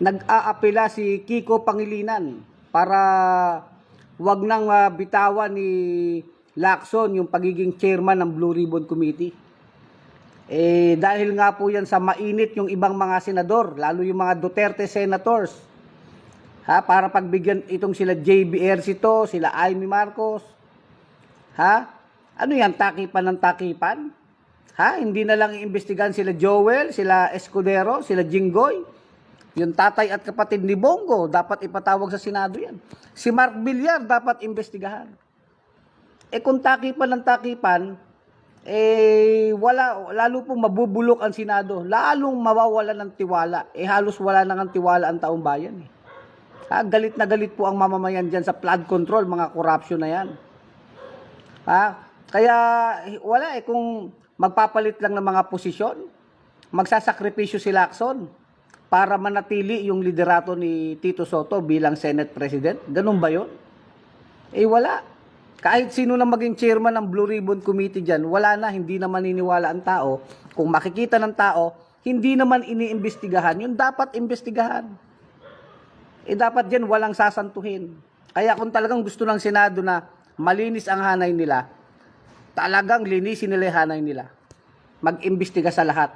nag-aapela si Kiko Pangilinan para wag nang bitawan ni Lacson yung pagiging chairman ng Blue Ribbon Committee. Dahil nga po yan sa mainit yung ibang mga senador, lalo yung mga Duterte senators. Para pagbigyan itong sila JBRC to, sila Amy Marcos. Ano yan, takipan ng takipan? Hindi na lang iimbestigahan sila Joel, sila Escudero, sila Jinggoy. Yung tatay at kapatid ni Bongo, dapat ipatawag sa Senado yan. Si Mark Villar, dapat imbestigahan. Kung takipan ng takipan, lalo pong mabubulok ang Senado, lalong mawawala ng tiwala. Halos wala nang tiwala ang taong bayan. Galit na galit po ang mamamayan dyan sa flood control, mga corruption na yan. Kaya wala kung magpapalit lang ng mga posisyon, magsasakripisyo si Lacson para manatili yung liderato ni Tito Soto bilang Senate President. Ganun ba yun? Wala. Kahit sino na maging chairman ng Blue Ribbon Committee dyan, wala na, hindi na maniniwala ang tao. Kung makikita ng tao, hindi naman iniimbestigahan. Yung dapat imbestigahan. Dapat dyan walang sasantuhin. Kaya kung talagang gusto ng Senado na malinis ang hanay nila, talagang linisin nila yung hanay nila. Mag-imbestiga sa lahat.